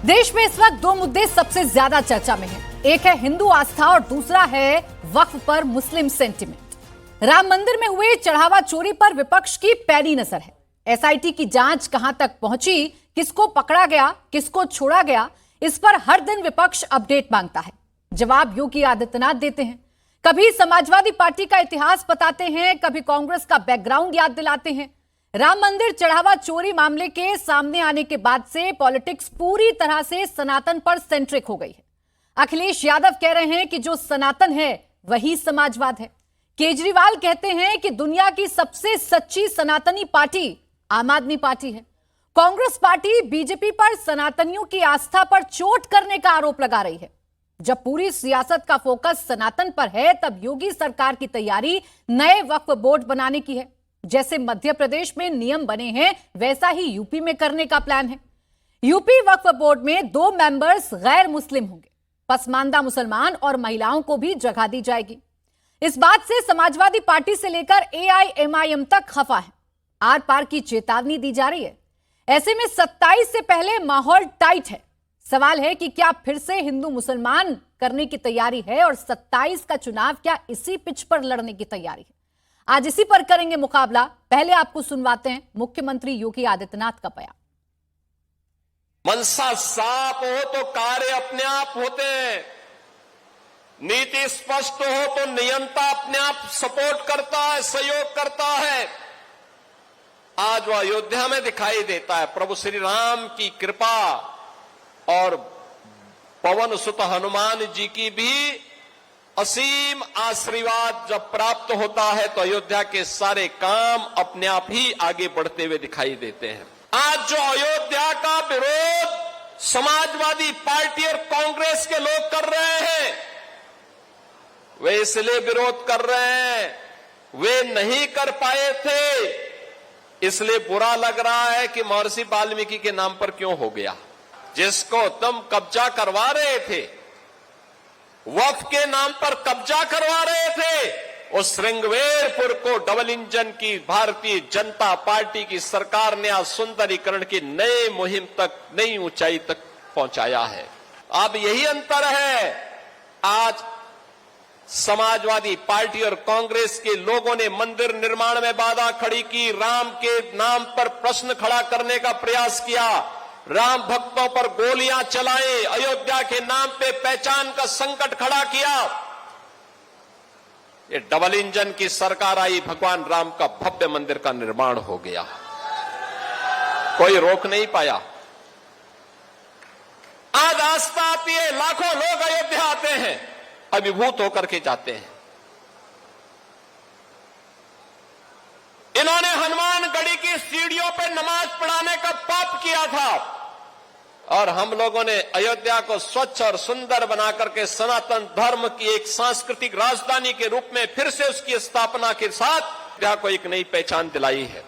देश में इस वक्त दो मुद्दे सबसे ज्यादा चर्चा में हैं। एक है हिंदू आस्था और दूसरा है वक्फ पर मुस्लिम सेंटिमेंट। राम मंदिर में हुए चढ़ावा चोरी पर विपक्ष की पैनी नजर है। एसआईटी की जांच कहां तक पहुंची, किसको पकड़ा गया, किसको छोड़ा गया, इस पर हर दिन विपक्ष अपडेट मांगता है। जवाब योगी आदित्यनाथ देते हैं। कभी समाजवादी पार्टी का इतिहास बताते हैं, कभी कांग्रेस का बैकग्राउंड याद दिलाते हैं। राम मंदिर चढ़ावा चोरी मामले के सामने आने के बाद से पॉलिटिक्स पूरी तरह से सनातन पर सेंट्रिक हो गई है। अखिलेश यादव कह रहे हैं कि जो सनातन है वही समाजवाद है। केजरीवाल कहते हैं कि दुनिया की सबसे सच्ची सनातनी पार्टी आम आदमी पार्टी है। कांग्रेस पार्टी बीजेपी पर सनातनियों की आस्था पर चोट करने का आरोप लगा रही है। जब पूरी सियासत का फोकस सनातन पर है, तब योगी सरकार की तैयारी नए वक्फ बोर्ड बनाने की है। जैसे मध्य प्रदेश में नियम बने हैं, वैसा ही यूपी में करने का प्लान है। यूपी वक्फ बोर्ड में 2 मेंबर्स गैर मुस्लिम होंगे। पसमानदा मुसलमान और महिलाओं को भी जगह दी जाएगी। इस बात से समाजवादी पार्टी से लेकर एआईएमआईएम तक खफा है। आर पार की चेतावनी दी जा रही है। ऐसे में 27 से पहले माहौल टाइट है। सवाल है कि क्या फिर से हिंदू मुसलमान करने की तैयारी है और 27 का चुनाव क्या इसी पिच पर लड़ने की तैयारी है? आज इसी पर करेंगे मुकाबला। पहले आपको सुनवाते हैं मुख्यमंत्री योगी आदित्यनाथ का बयान। मनसा साफ हो तो कार्य अपने आप होते हैं। नीति स्पष्ट हो तो नियंता अपने आप सपोर्ट करता है, सहयोग करता है। आज वह अयोध्या में दिखाई देता है। प्रभु श्री राम की कृपा और पवन सुत हनुमान जी की भी असीम आशीर्वाद जब प्राप्त होता है तो अयोध्या के सारे काम अपने आप ही आगे बढ़ते हुए दिखाई देते हैं। आज जो अयोध्या का विरोध समाजवादी पार्टी और कांग्रेस के लोग कर रहे हैं, वे इसलिए विरोध कर रहे हैं, वे नहीं कर पाए थे, इसलिए बुरा लग रहा है कि महर्षि वाल्मीकि के नाम पर क्यों हो गया। जिसको तुम कब्जा करवा रहे थे, वक्फ के नाम पर कब्जा करवा रहे थे, उस श्रृंगवेरपुर को डबल इंजन की भारतीय जनता पार्टी की सरकार ने आज सुंदरीकरण की नई मुहिम तक, नई ऊंचाई तक पहुंचाया है। अब यही अंतर है। आज समाजवादी पार्टी और कांग्रेस के लोगों ने मंदिर निर्माण में बाधा खड़ी की, राम के नाम पर प्रश्न खड़ा करने का प्रयास किया, राम भक्तों पर गोलियां चलाए, अयोध्या के नाम पे पहचान का संकट खड़ा किया। ये डबल इंजन की सरकार आई, भगवान राम का भव्य मंदिर का निर्माण हो गया, कोई रोक नहीं पाया। आज आस्था आती है, लाखों लोग अयोध्या आते हैं, अभिभूत होकर के जाते हैं। इन्होंने हनुमानगढ़ी की सीढ़ियों पर नमाज पढ़ाने का पाप किया था और हम लोगों ने अयोध्या को स्वच्छ और सुंदर बनाकर के सनातन धर्म की एक सांस्कृतिक राजधानी के रूप में फिर से उसकी स्थापना के साथ अयोध्या को एक नई पहचान दिलाई है।